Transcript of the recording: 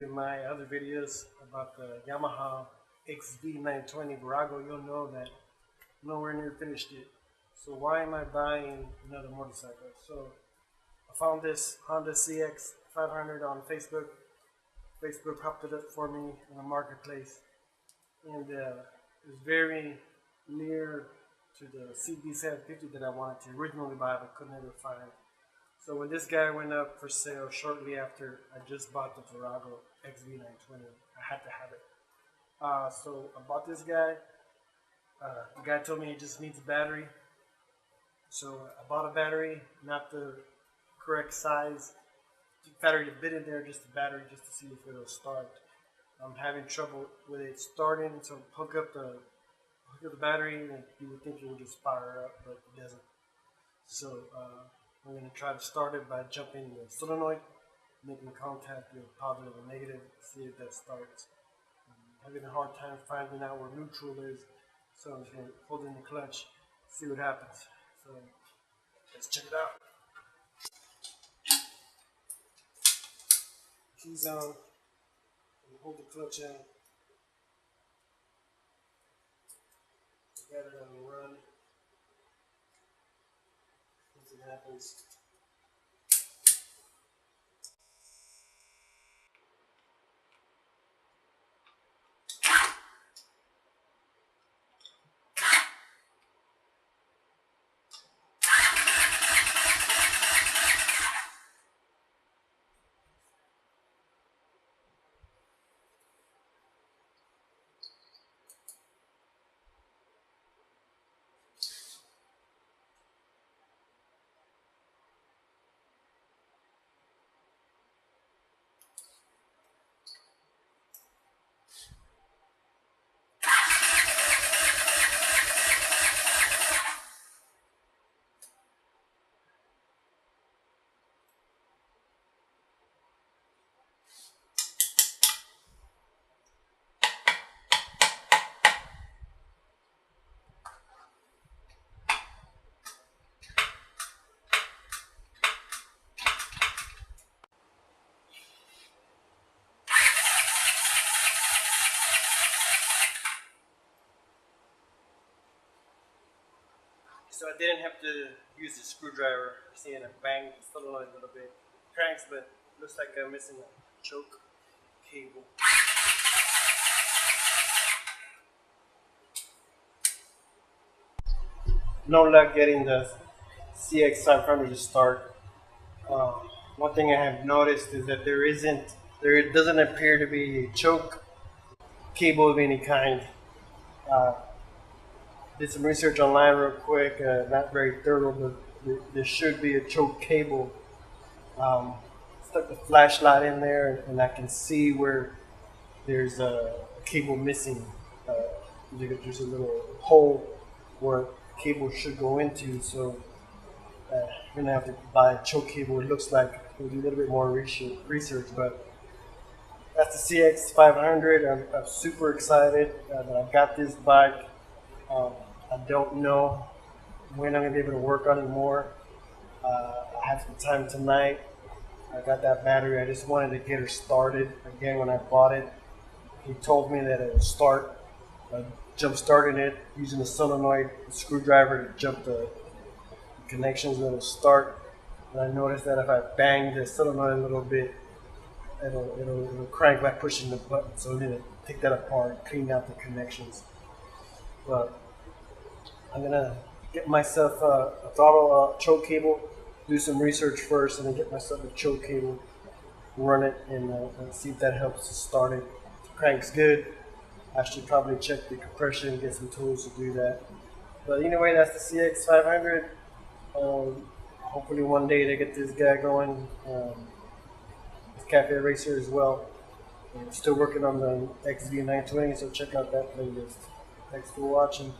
In my other videos about the Yamaha XV920 Virago, you'll know that I'm nowhere near finished it. So why am I buying another motorcycle? So I found this Honda CX500 on Facebook. Facebook popped it up for me in the marketplace, and it's very near to the CB750 that I wanted to originally buy but could never find. So when this guy went up for sale shortly after I just bought the Virago XV920, I had to have it. So I bought this guy. The guy told me he just needs a battery. So I bought a battery, not the correct size. The battery to fit in there, just a battery just to see if it'll start. I'm having trouble with it starting, so hook up the battery, and you would think it would just fire up, but it doesn't. So I'm going to try to start it by jumping the solenoid, making contact with positive and negative, see if that starts. I'm having a hard time finding out where neutral is, so I'm just going to hold in the clutch, see what happens. So let's check it out. Keys on, hold the clutch in. Got it on the run. Once it happens. So I didn't have to use the screwdriver. Seeing I banged the solenoid a little bit. Cranks, but looks like I'm missing a choke cable. No luck getting the CX500 to start. One thing I have noticed is that there doesn't appear to be a choke cable of any kind. Uh, did some research online real quick, not very thorough, but there should be a choke cable. Stuck the flashlight in there, and I can see where there's a cable missing. Uh, there's a little hole where cable should go into, so I'm gonna have to buy a choke cable. It looks like we'll do a little bit more research, but that's the CX500. I'm super excited that I got this bike. I don't know when I'm gonna be able to work on it more. I have some time tonight. I got that battery. I just wanted to get her started again. When I bought it, he told me that it would start. Jump starting it using the solenoid screwdriver to jump the connections that will start. And I noticed that if I bang the solenoid a little bit, it'll crank by pushing the button. So I'm gonna take that apart, clean out the connections. But I'm gonna get myself a throttle choke cable, do some research first, and then get myself a choke cable, run it, and see if that helps to start it. If the crank's good, I should probably check the compression and get some tools to do that. But anyway, that's the CX500. Hopefully one day they get this guy going. It's Cafe Racer as well. And still working on the XV920, so check out that playlist. Thanks for watching.